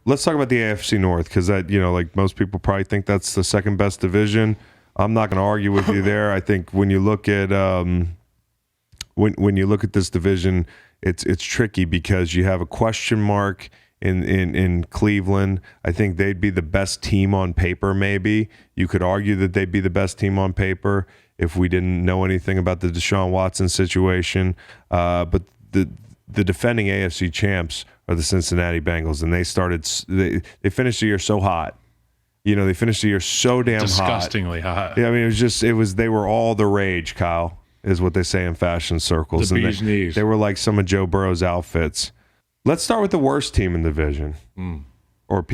let's talk about the AFC North, because that, like most people probably think that's the second best division. I'm not going to argue with you there. I think when you look at when you look at this division, it's tricky because you have a question mark in Cleveland. I think they'd be the best team on paper. Maybe you could argue that they'd be the best team on paper if we didn't know anything about the Deshaun Watson situation. But the defending AFC champs are the Cincinnati Bengals, and they finished the year so hot. They finished the year so damn disgustingly hot. Yeah, I mean, they were all the rage, Kyle, is what they say in fashion circles. The bee's knees. They were like some of Joe Burrow's outfits. Let's start with the worst team in the division, or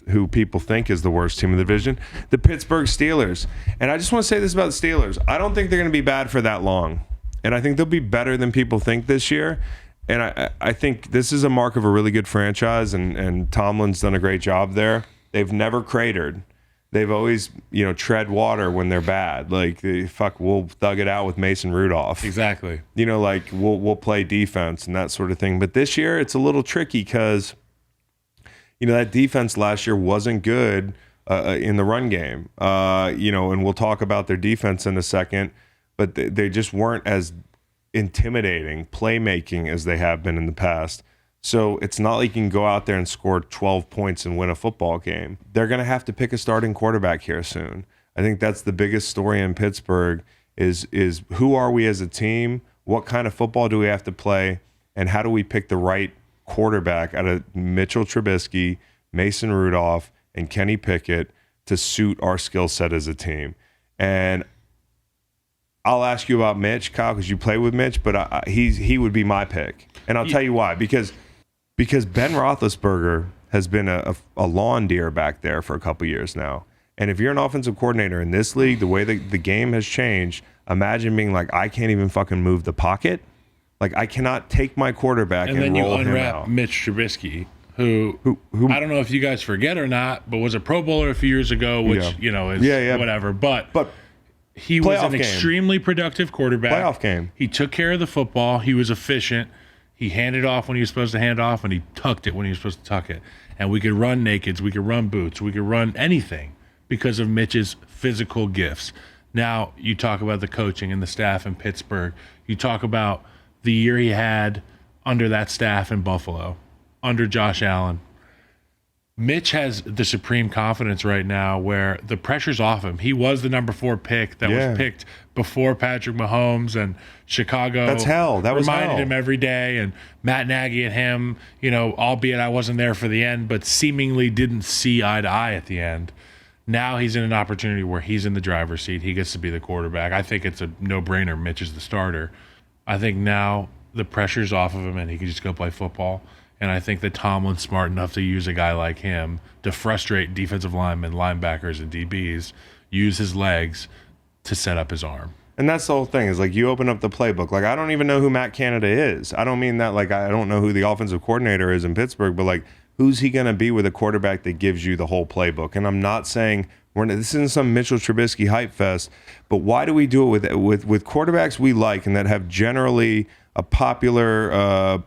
who people think is the worst team in the division, the Pittsburgh Steelers. And I just want to say this about the Steelers. I don't think they're going to be bad for that long. And I think they'll be better than people think this year. And I think this is a mark of a really good franchise, and Tomlin's done a great job there. They've never cratered. They've always, tread water when they're bad. Like, we'll thug it out with Mason Rudolph. Exactly. Like we'll play defense and that sort of thing. But this year it's a little tricky because, that defense last year wasn't good in the run game. And we'll talk about their defense in a second, but they just weren't as intimidating playmaking as they have been in the past. So it's not like you can go out there and score 12 points and win a football game. They're going to have to pick a starting quarterback here soon. I think that's the biggest story in Pittsburgh is who are we as a team? What kind of football do we have to play? And how do we pick the right quarterback out of Mitchell Trubisky, Mason Rudolph, and Kenny Pickett to suit our skill set as a team? And I'll ask you about Mitch, Kyle, because you play with Mitch, but he would be my pick. And I'll tell you why. Because Ben Roethlisberger has been a lawn deer back there for a couple years now. And if you're an offensive coordinator in this league, the way that the game has changed, imagine being like, I can't even fucking move the pocket. Like, I cannot take my quarterback and roll him out. And then you unwrap Mitch Trubisky, who I don't know if you guys forget or not, but was a Pro Bowler a few years ago, which, is whatever. But he was an extremely productive quarterback. Playoff game. He took care of the football. He was efficient. He handed off when he was supposed to hand off, and he tucked it when he was supposed to tuck it. And we could run nakeds. We could run boots. We could run anything because of Mitch's physical gifts. Now, you talk about the coaching and the staff in Pittsburgh. You talk about the year he had under that staff in Buffalo, under Josh Allen. Mitch has the supreme confidence right now where the pressure's off him. He was the number 4 pick that was picked before Patrick Mahomes, and Chicago. That's hell. That was reminded hell. him every day, and Matt Nagy and him, albeit I wasn't there for the end, but seemingly didn't see eye to eye at the end. Now he's in an opportunity where he's in the driver's seat. He gets to be the quarterback. I think it's a no-brainer. Mitch is the starter. I think now the pressure's off of him and he can just go play football. And I think that Tomlin's smart enough to use a guy like him to frustrate defensive linemen, linebackers, and DBs, use his legs to set up his arm. And that's the whole thing, is like you open up the playbook. Like, I don't even know who Matt Canada is. I don't mean that like I don't know who the offensive coordinator is in Pittsburgh, but like, who's he going to be with a quarterback that gives you the whole playbook? And I'm not saying this isn't some Mitchell Trubisky hype fest, but why do we do it with quarterbacks we like and that have generally a popular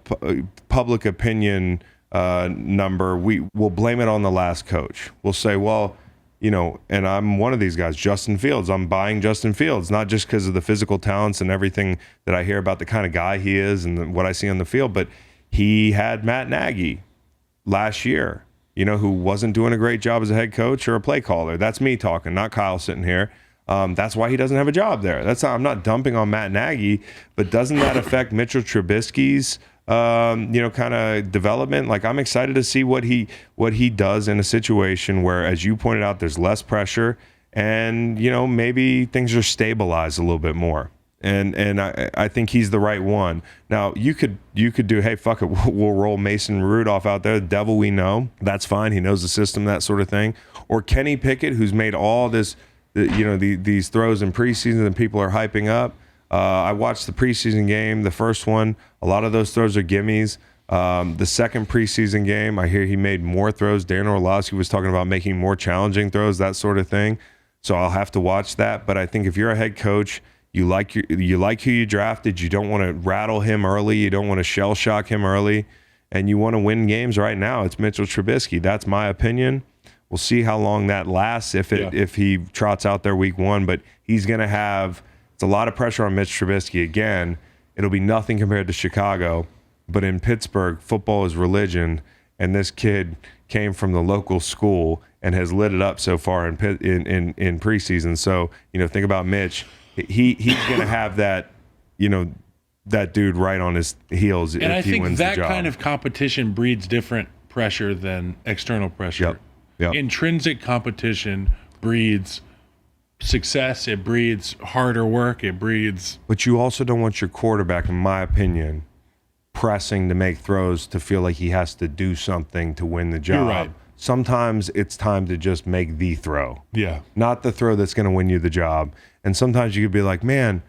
public opinion number? We will blame it on the last coach. We'll say, well, and I'm one of these guys, Justin Fields. I'm buying Justin Fields, not just because of the physical talents and everything that I hear about the kind of guy he is and what I see on the field, but he had Matt Nagy last year, who wasn't doing a great job as a head coach or a play caller. That's me talking, not Kyle sitting here. That's why he doesn't have a job there. I'm not dumping on Matt Nagy, but doesn't that affect Mitchell Trubisky's, kind of development? Like, I'm excited to see what he does in a situation where, as you pointed out, there's less pressure and, maybe things are stabilized a little bit more. And I think he's the right one. Now, you could do, hey, fuck it, we'll roll Mason Rudolph out there, the devil we know. That's fine. He knows the system, that sort of thing. Or Kenny Pickett, who's made all this, these throws in preseason that people are hyping up. I watched the preseason game, the first one. A lot of those throws are gimmies. The second preseason game, I hear he made more throws. Darren Orlovsky was talking about making more challenging throws, that sort of thing. So I'll have to watch that. But I think if you're a head coach, you like who you drafted. You don't want to rattle him early. You don't want to shell shock him early. and you want to win games right now, it's Mitchell Trubisky. That's my opinion. We'll see how long that lasts if he trots out there week 1, but he's going to have it's a lot of pressure on Mitch Trubisky again. It'll be nothing compared to Chicago, but in Pittsburgh, football is religion, and this kid came from the local school and has lit it up so far in preseason. So, think about Mitch. He's going to have that, that dude right on his heels and if he wins the job. And I think that kind of competition breeds different pressure than external pressure. Yep. Intrinsic competition breeds success. It breeds harder work. It breeds. But you also don't want your quarterback, in my opinion, pressing to make throws to feel like he has to do something to win the job. You're right. Sometimes it's time to just make the throw. Yeah. Not the throw that's going to win you the job. And sometimes you could be like, man,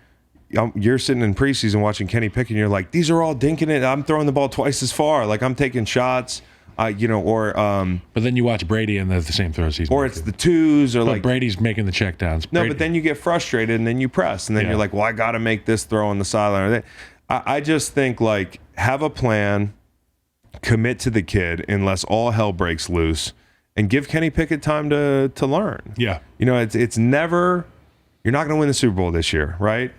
you're sitting in preseason watching Kenny Pickett, and you're like, these are all dinking it. I'm throwing the ball twice as far. Like, I'm taking shots, But then you watch Brady, and they're the same throws he's or making. it's the twos, or but Brady's making the checkdowns. No, but then you get frustrated, and then you press, and then you're like, well, I got to make this throw on the sideline. I just think, like, have a plan, commit to the kid unless all hell breaks loose, and give Kenny Pickett time to learn. Yeah. It's never – you're not going to win the Super Bowl this year, right?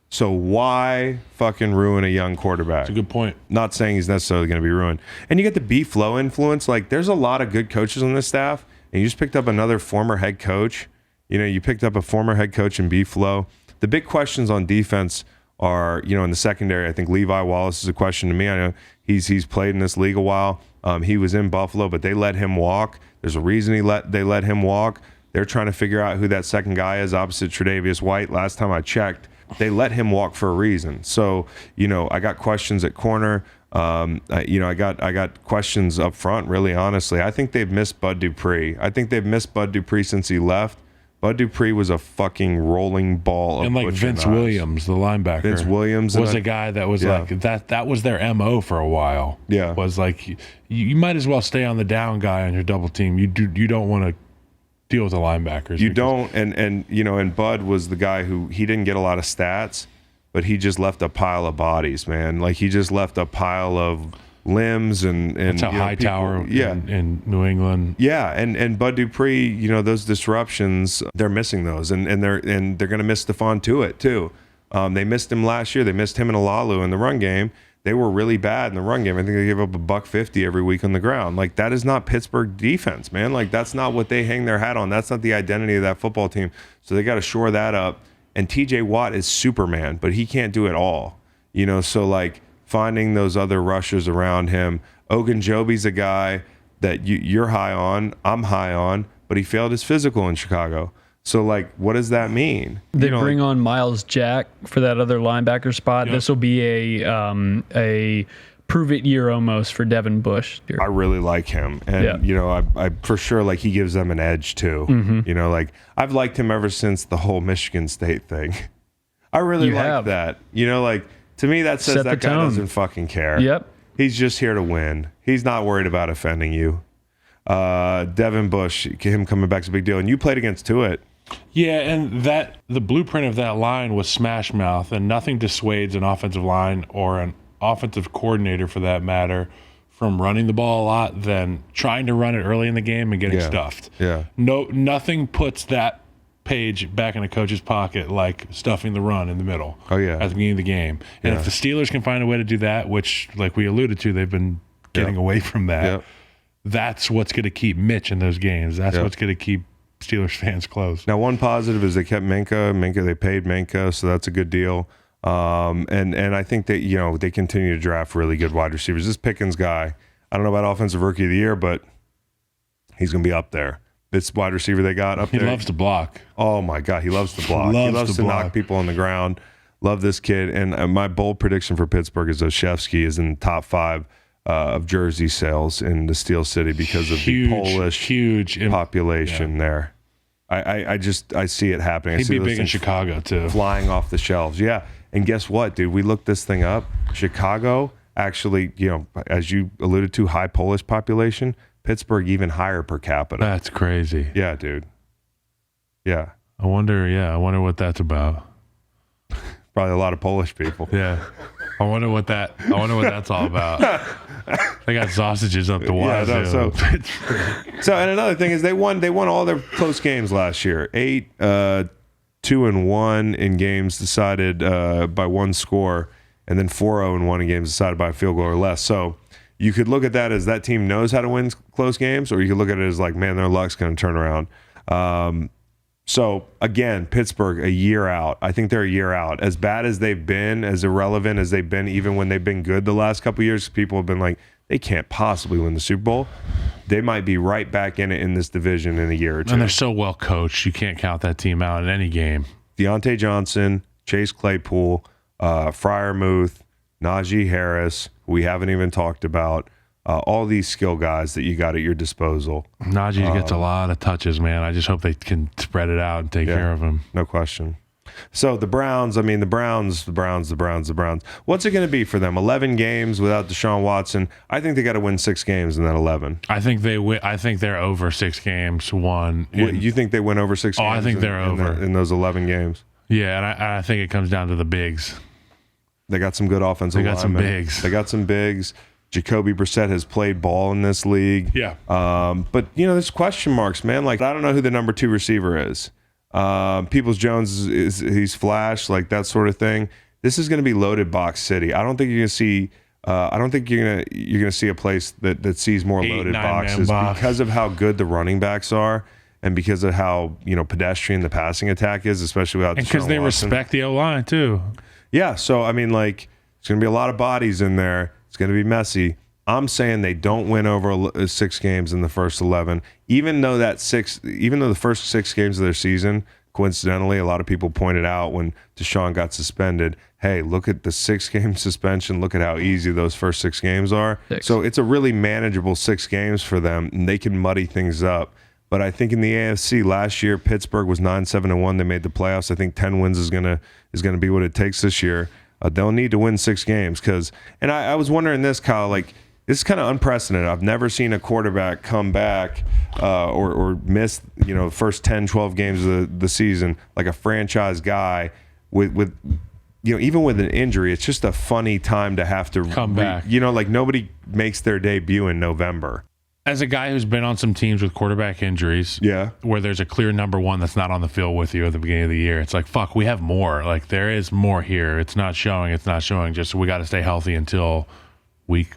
So why fucking ruin a young quarterback? That's a good point. Not saying he's necessarily going to be ruined. And you get the B-Flow influence. Like, there's a lot of good coaches on this staff, and you just picked up another former head coach. You picked up a former head coach in B-Flow. The big questions on defense are, in the secondary, I think Levi Wallace is a question to me. I know he's played in this league a while. He was in Buffalo, but they let him walk. There's a reason they let him walk. They're trying to figure out who that second guy is opposite Tre'Davious White. Last time I checked, they let him walk for a reason. So, I got questions at corner. I got questions up front, really, honestly. I think they've missed Bud Dupree. Since he left. Bud Dupree was a fucking rolling ball of and like Vince Williams, the linebacker. Vince Williams was a guy that was like that was their MO for a while. Yeah. Was like you might as well stay on the down guy on your double team. You don't want to deal with the linebackers. You don't, and Bud was the guy who he didn't get a lot of stats, but he just left a pile of bodies, man. Like, he just left a pile of limbs and that's a Hightower in New England. Yeah, and Bud Dupree, those disruptions, they're missing those, and they're going to miss Stephon Tuitt too. They missed him last year. They missed him and Olalu in the run game. They were really bad in the run game. I think they gave up $150 every week on the ground. Like, that is not Pittsburgh defense, man. Like, that's not what they hang their hat on. That's not the identity of that football team. So they got to shore that up. And TJ Watt is Superman, but he can't do it all. So, like, finding those other rushers around him. Ogunjobi's a guy that you're high on, I'm high on, but he failed his physical in Chicago. So, like, what does that mean? They bring on Miles Jack for that other linebacker spot. Yep. This will be a prove-it year almost for Devin Bush. I really like him. And, I for sure, like, he gives them an edge, too. Mm-hmm. Like, I've liked him ever since the whole Michigan State thing. I really like that. Like, to me, that says that guy doesn't fucking care. Yep. He's just here to win. He's not worried about offending you. Devin Bush, him coming back is a big deal. And you played against Tuitt. Yeah, and the blueprint of that line was smash mouth, and nothing dissuades an offensive line or an offensive coordinator, for that matter, from running the ball a lot than trying to run it early in the game and getting stuffed. Yeah. Nothing puts that page back in a coach's pocket like stuffing the run in the middle. Oh, yeah. At the beginning of the game. And if the Steelers can find a way to do that, which, like we alluded to, they've been getting away from that, that's what's going to keep Mitch in those games. That's what's going to keep Steelers fans close. Now, one positive is they kept Minkah. They paid Minkah, so that's a good deal. And I think that, they continue to draft really good wide receivers. This Pickens guy, I don't know about Offensive Rookie of the Year, but he's going to be up there. This wide receiver they got up there. He loves to block. Oh, my God. He loves to block. He loves to knock people on the ground. Love this kid. And my bold prediction for Pittsburgh is Oshevsky is in the top 5 of jersey sales in the Steel City because of the Polish population there. I see it happening. He'd be big in Chicago, too. Flying off the shelves. Yeah. And guess what, dude? We looked this thing up. Chicago actually, as you alluded to, high Polish population. Pittsburgh even higher per capita. That's crazy. Yeah, dude. Yeah. I wonder what that's about. Probably a lot of Polish people. Yeah. I wonder what that's all about. They got sausages up the wazoo. So and another thing is they won all their close games last year. 8-2-1 in games decided by one score, and then 4-0-1 in games decided by a field goal or less. So you could look at that as that team knows how to win close games, or you could look at it as like, man, their luck's going to turn around. So again, Pittsburgh a year out. I think they're a year out. As bad as they've been, as irrelevant as they've been, even when they've been good the last couple of years, people have been like, they can't possibly win the Super Bowl. They might be right back in it in this division in a year or two. And they're so well coached, you can't count that team out in any game. Deontay Johnson, Chase Claypool, Freiermuth, Najee Harris, who we haven't even talked about. All these skill guys that you got at your disposal. Najee gets a lot of touches, man. I just hope they can spread it out and take care of him. No question. So the Browns, the Browns. What's it going to be for them? 11 games without Deshaun Watson. I think they got to win 6 games in that 11. I think they win. I think they're over 6 games. You think they win over 6 games? I think they're over in those 11 games. Yeah, and I think it comes down to the bigs. They got some good offensive linemen. They got some bigs. Jacoby Brissett has played ball in this league. Yeah. But, there's question marks, man. Like, I don't know who the number 2 receiver is. Peoples-Jones, he's flashed, like that sort of thing. This is going to be loaded box city. I don't think you're going to see you're going to see a place that sees more loaded boxes because of how good the running backs are and because of how, pedestrian the passing attack is, especially without Deshaun Watson. And because they respect the O-line, too. Yeah, so, it's going to be a lot of bodies in there. It's going to be messy. I'm saying they don't win over 6 games in the first 11, even though the first 6 games of their season, coincidentally, a lot of people pointed out when Deshaun got suspended, hey, look at the 6-game suspension. Look at how easy those first 6 games are. 6. So it's a really manageable 6 games for them, and they can muddy things up. But I think in the AFC last year, Pittsburgh was 9-7-1. They made the playoffs. I think 10 wins is gonna be what it takes this year. They'll need to win 6 games and I was wondering this, Kyle, like this is kind of unprecedented. I've never seen a quarterback come back or miss, the first 10, 12 games of the season, like a franchise guy with even with an injury. It's just a funny time to have to come back. Like nobody makes their debut in November. As a guy who's been on some teams with quarterback injuries, where there's a clear number 1 that's not on the field with you at the beginning of the year, it's like, fuck, we have more. Like, there is more here. It's not showing. Just we got to stay healthy until week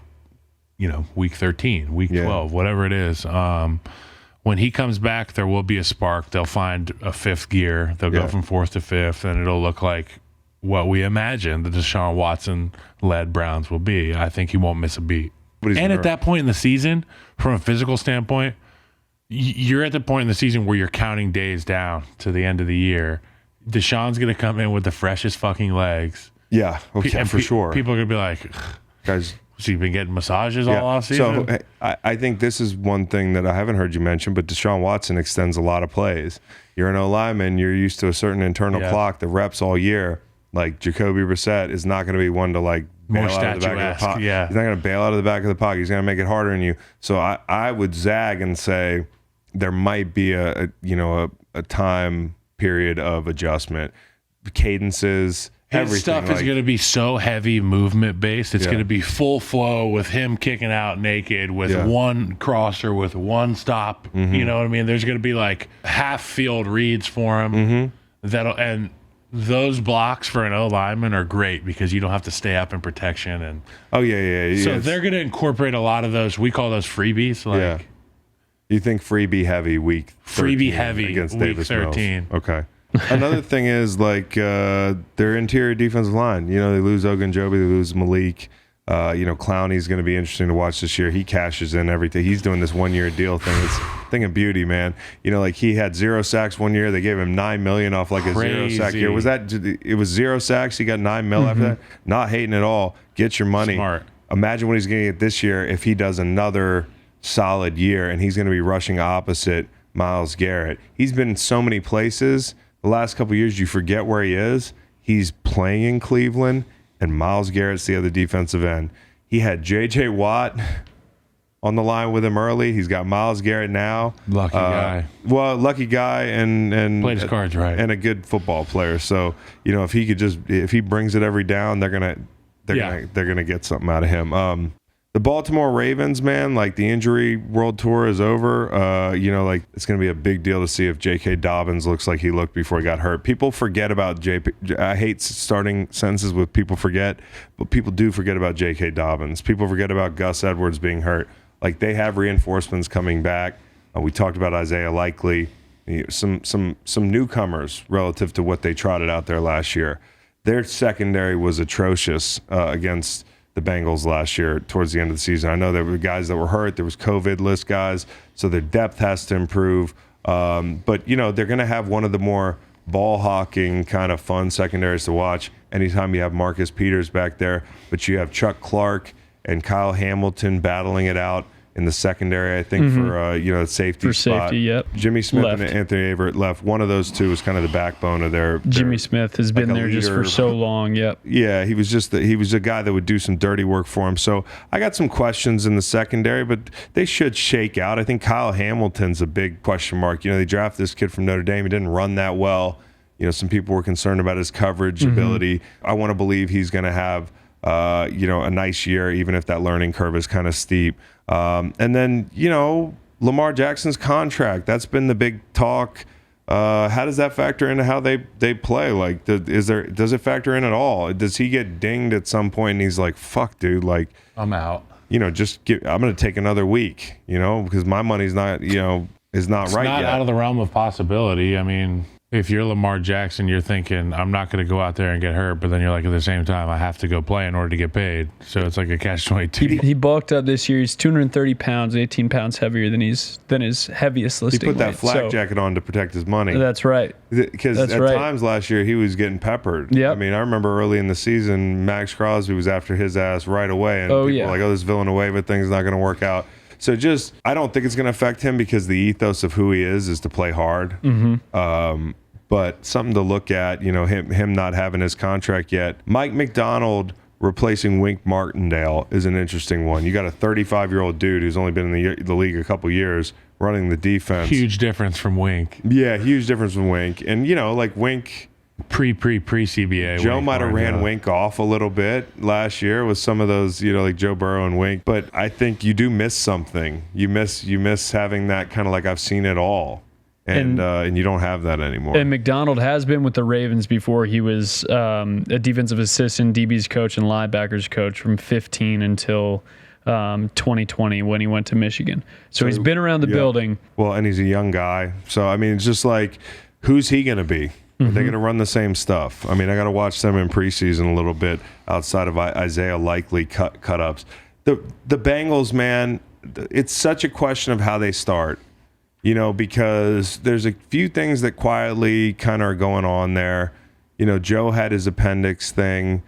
13, week 12, whatever it is. When he comes back, there will be a spark. They'll find a 5th gear. They'll go from 4th to 5th, and it'll look like what we imagine the Deshaun Watson-led Browns will be. I think he won't miss a beat. And at that point in the season, from a physical standpoint, you're at the point in the season where you're counting days down to the end of the year. Deshaun's going to come in with the freshest fucking legs. Yeah, for sure. People are going to be like, guys, has he been getting massages all off season? So I think this is one thing that I haven't heard you mention, but Deshaun Watson extends a lot of plays. You're an O-lineman. You're used to a certain internal clock, the reps all year. Like Jacoby Brissett is not going to be one to like bail out of the back of the pocket. Yeah. He's not going to bail out of the back of the pocket. He's going to make it harder on you. So I would zag and say there might be a time period of adjustment, cadences. His stuff is going to be so heavy movement based. It's going to be full flow with him kicking out naked with one crosser, with one stop. Mm-hmm. You know what I mean? There's going to be like half field reads for him. Mm-hmm. And those blocks for an O lineman are great because you don't have to stay up in protection. And so they're going to incorporate a lot of those. We call those freebies. Like, you think freebie heavy week 13 against week Davis 13. Mills. Okay. Another thing is like their interior defensive line. They lose Ogunjobi, they lose Malik. Clowney's going to be interesting to watch this year. He cashes in everything. He's doing this 1-year deal thing. It's a thing of beauty, man. Like he had 0 sacks 1 year. They gave him $9 million off like a 0 sack year. It was 0 sacks. He got $9 million after that. Not hating at all. Get your money. Smart. Imagine what he's going to get this year if he does another solid year, and he's going to be rushing opposite Myles Garrett. He's been in so many places. The last couple of years, you forget where he is. He's playing in Cleveland, and Myles Garrett's the other defensive end. He had J.J. Watt on the line with him early. He's got Myles Garrett now. Lucky guy. Well, lucky guy and played his cards right. And a good football player. So, if he brings it every down, they're they're gonna get something out of him. The Baltimore Ravens, man, like the injury world tour is over. Like it's going to be a big deal to see if J.K. Dobbins looks like he looked before he got hurt. People forget about I hate starting sentences with people forget, but people do forget about J.K. Dobbins. People forget about Gus Edwards being hurt. Like they have reinforcements coming back. We talked about Isaiah Likely, some newcomers relative to what they trotted out there last year. Their secondary was atrocious against the Bengals last year towards the end of the season. I know there were guys that were hurt. There was COVID list guys, so their depth has to improve. But, they're going to have one of the more ball-hawking kind of fun secondaries to watch anytime you have Marcus Peters back there. But you have Chuck Clark and Kyle Hamilton battling it out in the secondary, I think, for the safety spot. Safety, yep. Jimmy Smith Left. and Anthony Averett left. One of those two was kind of the backbone of their Jimmy Smith has been there just for so long. Yep. Yeah, he was a guy that would do some dirty work for him. So I got some questions in the secondary, but they should shake out. I think Kyle Hamilton's a big question mark. They drafted this kid from Notre Dame. He didn't run that well. Some people were concerned about his coverage ability. I want to believe he's going to have a nice year, even if that learning curve is kind of steep. And then, Lamar Jackson's contract, that's been the big talk. How does that factor into how they play? Like, does it factor in at all? Does he get dinged at some point and he's like, fuck, dude, like, I'm out. I'm going to take another week, because my money's not, is not it's right not yet. out of the realm of possibility. I mean, if you're Lamar Jackson, you're thinking, I'm not going to go out there and get hurt, but then you're like, at the same time, I have to go play in order to get paid. So it's like a catch-22. He bulked up this year. He's 230 pounds, 18 pounds heavier than his heaviest listing. He put that weight. flak jacket on to protect his money. That's right. Because at times last year, he was getting peppered. Yep. I mean, I remember early in the season, Max Crosby was after his ass right away. And people were like, this Villanueva thing's not going to work out. So I don't think it's going to affect him because the ethos of who he is to play hard. But something to look at, him not having his contract yet. Mike McDonald replacing Wink Martindale is an interesting one. You got a 35-year-old dude who's only been in the league a couple years running the defense. Huge difference from Wink. Yeah, huge difference from Wink. And, like Wink... Pre-CBA. Joe might have ran Wink off a little bit last year with some of those, like Joe Burrow and Wink. But I think you do miss something. You miss having that kind of like I've seen it all. And you don't have that anymore. And McDonald has been with the Ravens before. He was a defensive assistant, DB's coach, and linebackers coach from 2015 until 2020 when he went to Michigan. So he's been around the building. Well, and he's a young guy. So, I mean, it's just like, who's he going to be? Are they going to run the same stuff? I mean, I got to watch them in preseason a little bit outside of Isaiah Likely cut-ups. The Bengals, man, it's such a question of how they start. Because there's a few things that quietly kind of are going on there. Joe had his appendix thing.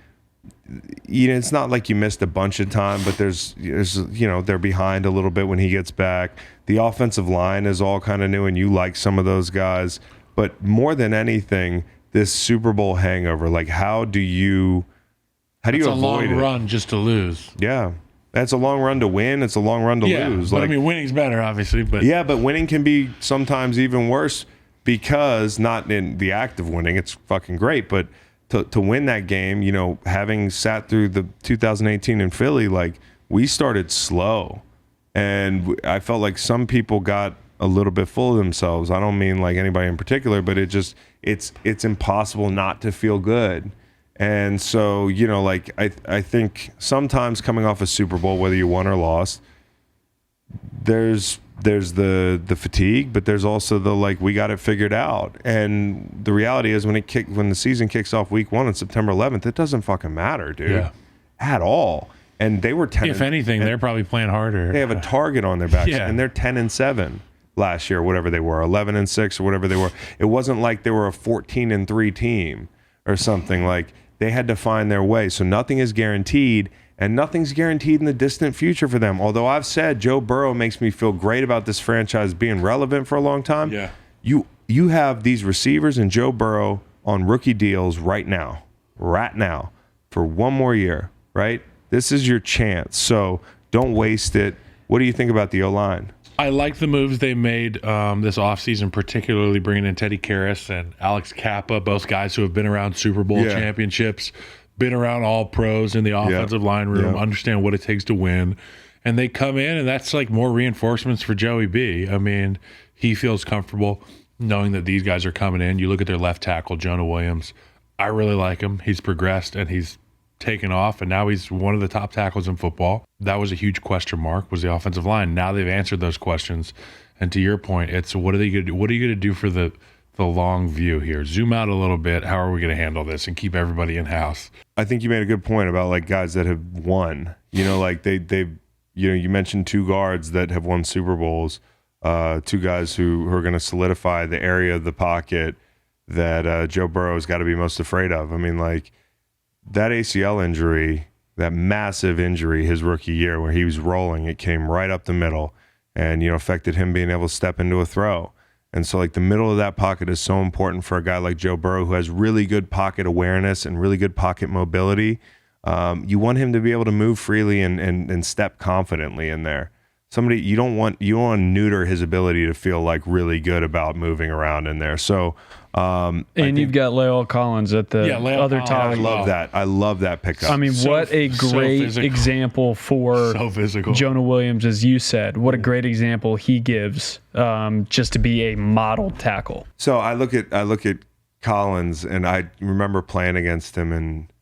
It's not like you missed a bunch of time, but there's they're behind a little bit when he gets back. The offensive line is all kind of new, and you like some of those guys. But more than anything, this Super Bowl hangover, like how do you avoid it? It's a long run just to lose. Yeah. That's a long run to win. It's a long run to lose. But winning's better, obviously. But winning can be sometimes even worse because not in the act of winning. It's fucking great, but to win that game, having sat through the 2018 in Philly, like we started slow, and I felt like some people got a little bit full of themselves. I don't mean like anybody in particular, but it's impossible not to feel good. And so, I think sometimes coming off a Super Bowl, whether you won or lost, there's the fatigue, but there's also the we got it figured out. And the reality is when the season kicks off week 1 on September 11th, it doesn't fucking matter, dude, at all. And they were 10. If anything, they're probably playing harder. They have a target on their backs, and they're 10-7 last year, whatever they were, 11-6 or whatever they were. It wasn't like they were a 14-3 team or something. Like they had to find their way. So nothing is guaranteed, and nothing's guaranteed in the distant future for them. Although I've said Joe Burrow makes me feel great about this franchise being relevant for a long time. Yeah. You have these receivers and Joe Burrow on rookie deals right now, for one more year, right? This is your chance. So don't waste it. What do you think about the O-line? I like the moves they made this offseason, particularly bringing in Teddy Karras and Alex Kappa, both guys who have been around Super Bowl championships. been around all pros in the offensive line room, understand what it takes to win. And they come in, and that's like more reinforcements for Joey B. I mean, he feels comfortable knowing that these guys are coming in. You look at their left tackle, Jonah Williams. I really like him. He's progressed, and he's taken off, and now he's one of the top tackles in football. That was a huge question mark, was the offensive line. Now they've answered those questions. And to your point, it's what are they going to do? What are you going to do for the long view here? Zoom out a little bit. How are we going to handle this and keep everybody in house? I think you made a good point about like guys that have won. You know, like they've you mentioned 2 guards that have won Super Bowls, 2 guys who are going to solidify the area of the pocket that Joe Burrow's got to be most afraid of. I mean, like that ACL injury, that massive injury his rookie year where he was rolling, it came right up the middle and, affected him being able to step into a throw. And so like the middle of that pocket is so important for a guy like Joe Burrow who has really good pocket awareness and really good pocket mobility. You want him to be able to move freely and step confidently in there. You don't want to neuter his ability to feel like really good about moving around in there. So, you've got La'el Collins at the other top. I love that. I love that pickup. I mean, what a great example for Jonah Williams, as you said. What a great example he gives, just to be a model tackle. So I look at Collins, and I remember playing against him and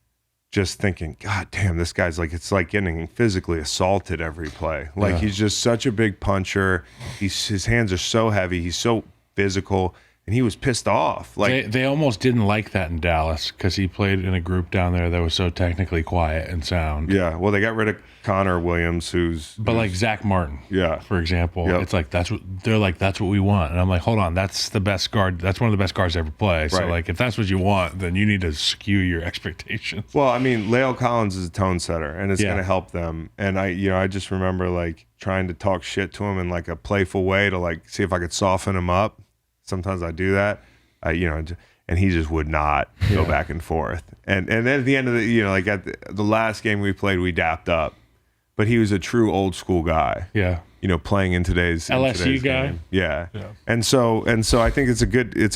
just thinking, God damn, this guy's like, it's like getting physically assaulted every play. Like he's just such a big puncher. His hands are so heavy. He's so physical, and he was pissed off. Like they almost didn't like that in Dallas because he played in a group down there that was so technically quiet and sound. Yeah, well, they got rid of Connor Williams, like Zach Martin, for example. It's like that's what we want, and I'm like, hold on, that's the best guard. That's one of the best guards to ever play. So like, if that's what you want, then you need to skew your expectations. Well, I mean, La'el Collins is a tone setter, and it's going to help them. And I just remember like trying to talk shit to him in like a playful way to like see if I could soften him up. Sometimes I do that, and he just would not go back and forth. And then at the end of like at the last game we played, we dapped up. But he was a true old school guy. Yeah. Playing in today's LSU guy. Game. Yeah. And so I think it's a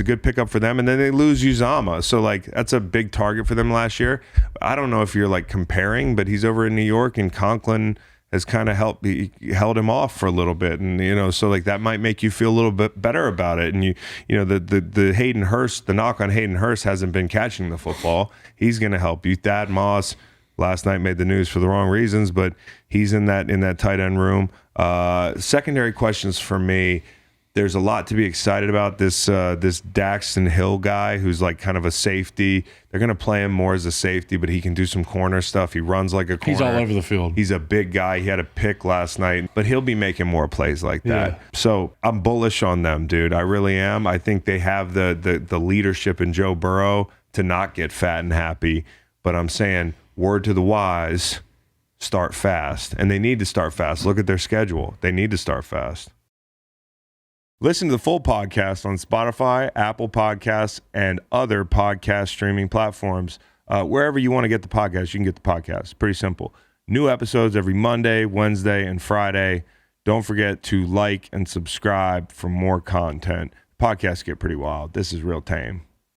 good pickup for them. And then they lose Uzama. So like that's a big target for them last year. I don't know if you're like comparing, but he's over in New York, and Conklin has kind of held him off for a little bit. And so like that might make you feel a little bit better about it. And the Hayden Hurst, the knock on Hayden Hurst hasn't been catching the football. He's going to help you. Thad Moss last night made the news for the wrong reasons, but he's in that tight end room. Secondary questions for me. There's a lot to be excited about. This Daxton Hill guy who's like kind of a safety. They're going to play him more as a safety, but he can do some corner stuff. He runs like a corner. He's all over the field. He's a big guy. He had a pick last night, but he'll be making more plays like that. Yeah. So I'm bullish on them, dude. I really am. I think they have the leadership in Joe Burrow to not get fat and happy. But I'm saying, word to the wise, start fast. And they need to start fast. Look at their schedule. They need to start fast. Listen to the full podcast on Spotify, Apple Podcasts, and other podcast streaming platforms. Wherever you want to get the podcast, you can get the podcast. Pretty simple. New episodes every Monday, Wednesday, and Friday. Don't forget to like and subscribe for more content. Podcasts get pretty wild. This is real tame.